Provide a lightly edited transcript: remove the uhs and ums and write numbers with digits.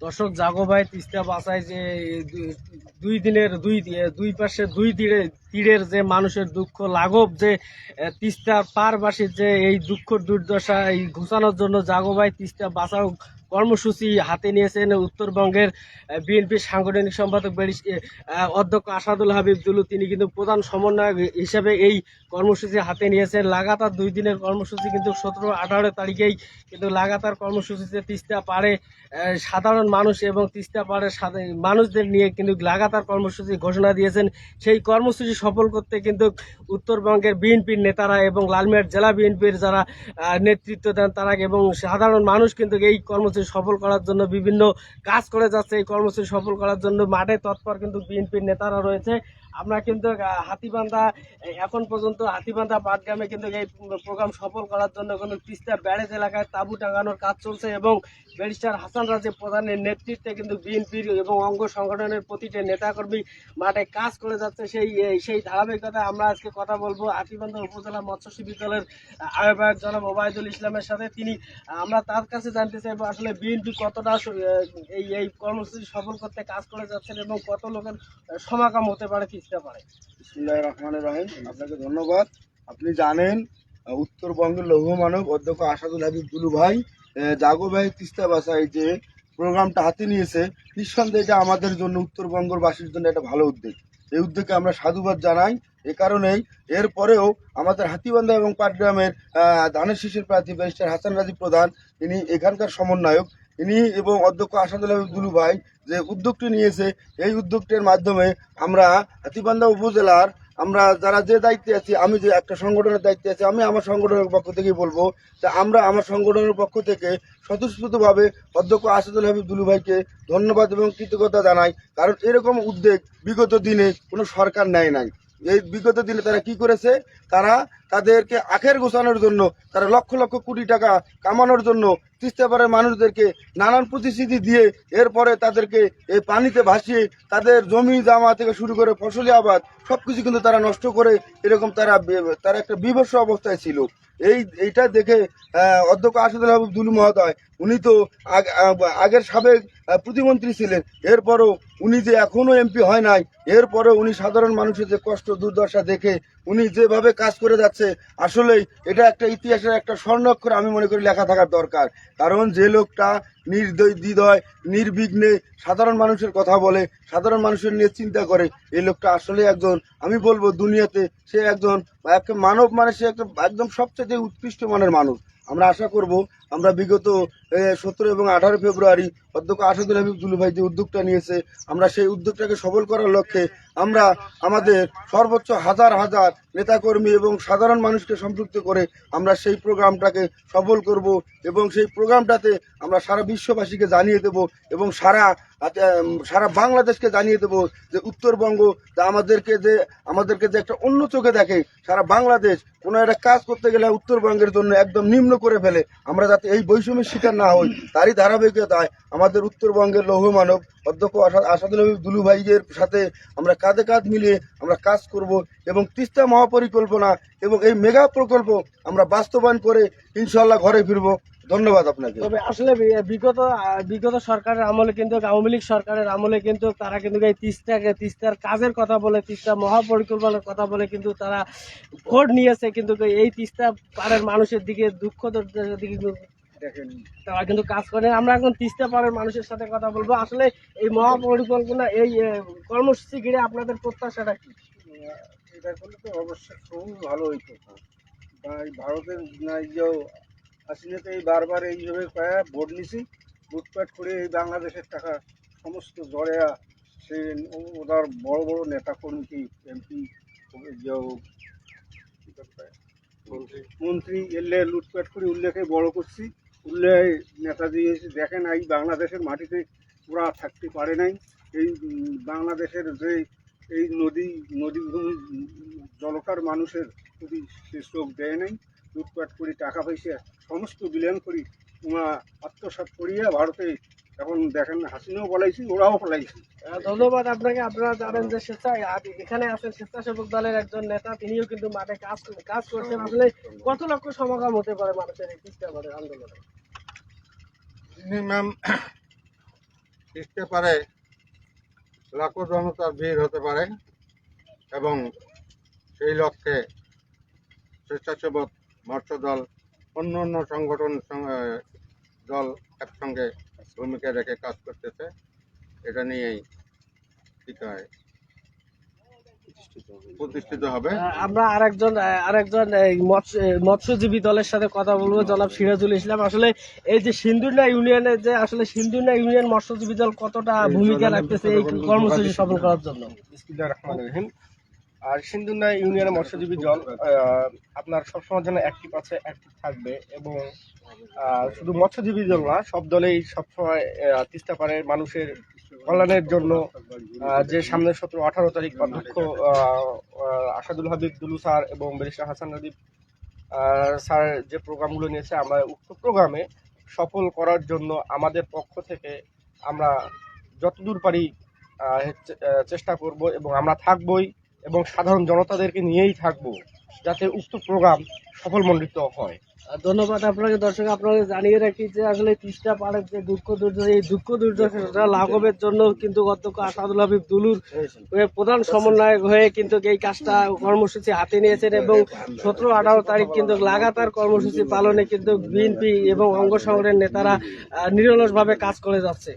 দর্শক জাগো ভাই তিস্তা বাঁচায় যে দুই দিনের দুই পাশে দুই তীরের যে মানুষের দুঃখ লাঘব যে তিস্তা পারবাসীর যে এই দুঃখ দুর্দশা এই ঘোষানোর জন্য জাগো ভাই তিস্তা বাঁচাও কর্মসূচি হাতে নিয়েছেন উত্তরবঙ্গের বিএনপির সাংগঠনিক সম্পাদক অধ্যক্ষ আসাদুল হাবিব দুলু। তিনি কিন্তু প্রধান সমন্বয়ক হিসেবে এই কর্মসূচি হাতে নিয়েছেন। লাগাতার 2 দিনের কর্মসূচি কিন্তু 17-18 তারিখেই কিন্তু লাগাতার কর্মসূচিতে তিস্তা পাড়ে সাধারণ মানুষ এবং তিস্তা পাড়ের মানুষদের নিয়ে কিন্তু লাগাতার কর্মসূচি ঘোষণা দিয়েছেন। সেই কর্মসূচি সফল করতে কিন্তু উত্তরবঙ্গের বিএনপির নেতারা এবং লালমিয়ার জেলা বিএনপির যারা নেতৃত্ব দেন তারা এবং সাধারণ মানুষ কিন্তু এই কর্মসূচি সফল করার জন্য বিভিন্ন কাজ করে যাচ্ছে। এই কর্মসূচি সফল করার জন্য মাঠে তৎপর কিন্তু বিএনপির নেতারা রয়েছে। আমরা কিন্তু হাতিবান্ধা এখন পর্যন্ত হাতিবান্ধা পাটগ্রামে কিন্তু এই প্রোগ্রাম সফল করার জন্য কিন্তু তিস্তা ব্যারেজ এলাকায় তাঁবু টাঙানোর কাজ চলছে এবং ব্যারিস্টার হাসান রাজী প্রধানের নেতৃত্বে কিন্তু বিএনপির এবং অঙ্গ সংগঠনের প্রতিটি নেতাকর্মী মাঠে কাজ করে যাচ্ছে। সেই ধারাবাহিকতায় আমরা আজকে কথা বলবো হাতিবান্ধা উপজেলা মৎস্য বিদ্যালয়ের আহ্বায়ক জনাব ওবায়দুল ইসলামের সাথে। আমরা তার কাছে জানতে চাইবো আসলে বিএনপি কতটা এই কর্মসূচি সফল করতে কাজ করে যাচ্ছেন এবং কত লোকের সমাগম হতে পারে তিস্তা পারে। বিসমিল্লাহির রহমানির রহিম। আপনাকে ধন্যবাদ। আপনি জানেন উত্তরবঙ্গের লৌহ মানব অধ্যক্ষ আসাদুল হাবিব দুলু ভাই জাগো ভাই তিস্তা বাঁচাই যে প্রোগ্রামটা হাতে নিয়েছে, নিঃসন্দেহে এটা আমাদের জন্য উত্তরবঙ্গবাসীর জন্য একটা ভালো উদ্যোগ। এই উদ্যোগকে আমরা সাধুবাদ জানাই। এ কারণেই এরপরেও আমাদের হাতিবান্ধা এবং পাটগ্রামের ধানের শীষের প্রার্থী ব্যারিস্টার হাসান রাজী প্রধান, ইনি এখানকার সমন্বয়ক, ইনি এবং অধ্যক্ষ আসাদুল হাবিব দুলু ভাই যে উদ্যোগটি নিয়েছে, এই উদ্যোগটির মাধ্যমে আমরা হাতিবান্ধা উপজেলার আমরা যারা যে দায়িত্বে আছি, আমি যে একটা সংগঠনের দায়িত্বে আছি, আমি আমার সংগঠনের পক্ষ থেকেই বলবো যে আমরা আমার সংগঠনের পক্ষ থেকে স্বতঃস্ফূর্তভাবে অধ্যক্ষ আসাদুল হাবিব দুলু ভাইকে ধন্যবাদ এবং কৃতজ্ঞতা জানাই। কারণ এরকম উদ্যোগ বিগত দিনে কোনো সরকার নেয় নাই। এই বিগত দিনে তারা কি করেছে, তারা তাদেরকে আখের গোছানোর জন্য, তারা লক্ষ লক্ষ কোটি টাকা কামানোর জন্য তিস্তা পাড়ের মানুষদেরকে নানান প্রতিশ্রুতি দিয়ে এরপরে তাদেরকে এই পানিতে ভাসিয়ে তাদের জমি জামা থেকে শুরু করে ফসলি আবাদ সবকিছু কিন্তু তারা নষ্ট করে এরকম তারা একটা বিভৎস অবস্থায় ছিল। এইটা দেখে অধ্যক্ষ আসাদুল হাবিব দুলু মহোদয়, উনি তো আগের সাবেক প্রতিমন্ত্রী ছিলেন, এরপরও উনি যে এখনো এমপি হয় নাই, এরপরও উনি সাধারণ মানুষের যে কষ্ট দুর্দশা দেখে উনি যেভাবে কাজ করে যাচ্ছে, আসলেই এটা একটা ইতিহাসের একটা স্বর্ণাক্ষর আমি মনে করি লেখা থাকার দরকার। কারণ যে লোকটা নির্দয় নির্বিঘ্নে সাধারণ মানুষের কথা বলে, সাধারণ মানুষের নিয়ে চিন্তা করে, এই লোকটা আসলে একজন, আমি বলবো দুনিয়াতে সে একজন মানব, মানে সে একদম সবচেয়ে উৎকৃষ্ট মানের মানুষ। আমরা আশা করব আমরা বিগত 17 এবং 18 ফেব্রুয়ারি অধ্যক্ষ আসাদুল হাবিব দুলু ভাই যে উদ্যোগটা নিয়েছে, আমরা সেই উদ্যোগটাকে সফল করার লক্ষ্যে আমরা আমাদের সর্বোচ্চ হাজার হাজার নেতাকর্মী এবং সাধারণ মানুষকে সম্পৃক্ত করে আমরা সেই প্রোগ্রামটাকে সফল করব এবং সেই প্রোগ্রামটাতে আমরা সারা বিশ্ববাসীকে জানিয়ে দেব এবং সারা বাংলাদেশকে জানিয়ে দেব যে উত্তরবঙ্গ আমাদেরকে যে একটা অন্য চোখে দেখে, সারা বাংলাদেশ কোনো একটা কাজ করতে গেলে উত্তরবঙ্গের জন্য একদম নিম্ন করে ফেলে, আমরা যাতে এই বৈষম্যের শিকার না হই তারই ধারাবাহিকতায় আমাদের উত্তরবঙ্গের লৌহ মানব অধ্যক্ষ আসাদুল হাবিব দুলু ভাইয়ের সাথে আমরা কাঁধে কাঁধ মিলিয়ে আমরা কাজ করব এবং তিস্তা মহাপরিকল্পনা এবং এই মেগা প্রকল্প আমরা বাস্তবায়ন করে ইনশাল্লাহ ঘরে ফিরবো। ধন্যবাদ আপনাকে। তবে আসলে বিগত সরকারের আমলে কিন্তু আওয়ামী লীগ সরকারের আমলে কিন্তু তারা কিন্তু এই তিস্তার কাজের কথা বলে, তিস্তা মহাপরিকল্পনার কথা বলে কিন্তু তারা ভোট নিয়েছে, কিন্তু এই তিস্তা পাড়ের মানুষের দিকে দুঃখ দিকে তারা কিন্তু কাজ করে। আমরা এখন তিস্তা পাড়ের মানুষের সাথে কথা বলবো। আসলে এই মহাপরিকল্পনা এই কর্মসূচি ঘিরে আপনাদের প্রত্যাশাটা কি? এটা করলে তো অবশ্যই খুবই ভালো হইতো। তাই ভারতের হাসিনাতে এই বারবার এইভাবে ভোট নিছি, লুটপাট করে এই বাংলাদেশের টাকা সমস্ত জড়েয়া সে ওদের বড় বড় নেতা কর্মী এমপি মন্ত্রী এলে লুটপাট করে উল্লেখে বড় করছি, উল্লেখ নেতা দিয়েছি। দেখেন এই বাংলাদেশের মাটিতে ওরা থাকতে পারে নাই। এই বাংলাদেশের যে এই নদীভূমি জলকার মানুষের প্রতি সে চোখ দেয় নাই, লুটপাট করি টাকা পয়সা সমস্ত বিলিয়ন করি ওরা আত্মসাৎ করিয়া ভারতে এখন দেখেন হাসিনাও পলাইছি, ওরাও পলাইছি। ধন্যবাদ আপনাকে। আপনারা জানেন যে এখানে আছেন স্বেচ্ছাসেবক দলের একজন নেতা, তিনিও কিন্তু মাঠে কাজ করছেন। আসলে কত লক্ষ সমাগম হতে পারে মানুষের এই তিস্তা পাড়ের আন্দোলনে? মিনিমাম তিস্তা পারে লাখো জনতার ভিড় হতে পারে এবং সেই লক্ষ্যে স্বেচ্ছাসেবক মৎস্য দল অন্য অন্য সংগঠন দল একসঙ্গে ভূমিকা রেখে কাজ করতেছে। এটা নিয়েই ঠিক হয় প্রতিষ্ঠিত হবে। আমরা আরেকজন এই মৎস্যজীবী দলের সাথে কথা বলবো, জনাব সিরাজুল ইসলাম। আসলে এই যে সিন্ধুনা ইউনিয়নের যে আসলে সিন্ধুনা ইউনিয়ন মৎস্যজীবী দল কতটা ভূমিকা রাখতেছে এই কর্মসূচি সফল করার জন্য? বিসমিল্লাহির রহমানির রহিম। আর সিন্ধুনা ইউনিয়নের মৎস্যজীবী দল আপনার সবসময়ের জন্য অ্যাক্টিভ আছে, অ্যাক্টিভ থাকবে এবং শুধু মৎস্যজীবী দল না, সব দলেই সবসময় তিস্তা পাড়ের মানুষের কল্যাণের জন্য যে সামনের 17-18 তারিখ অধ্যক্ষ আসাদুল হাবিব দুলু স্যার এবং ব্যারিস্টার হাসান রাদীপ স্যার যে প্রোগ্রামগুলো নিয়েছে, আমরা উক্ত প্রোগ্রামে সফল করার জন্য আমাদের পক্ষ থেকে আমরা যতদূর পারি চেষ্টা করব এবং আমরা থাকবই এবং সাধারণ জনতাদেরকে নিয়েই থাকব যাতে উক্ত প্রোগ্রাম সফলমণ্ডিত হয়। ধন্যবাদ আপনাকে। দর্শক, আপনাকে জানিয়ে রাখি যে আসলে তিস্তা পাড়ের যে দুঃখ দুর্দশা, এই দুঃখ দুর্দশা লাঘবের জন্য কিন্তু অধ্যক্ষ আসাদুল হাবিব দুলুর প্রধান সমন্বয়ক হয়ে কিন্তু এই কাজটা কর্মসূচি হাতে নিয়েছেন এবং 17-18 তারিখ কিন্তু লাগাতার কর্মসূচি পালনে কিন্তু বিএনপি এবং অঙ্গ সংগঠনের নেতারা নিরলসভাবে কাজ করে যাচ্ছে।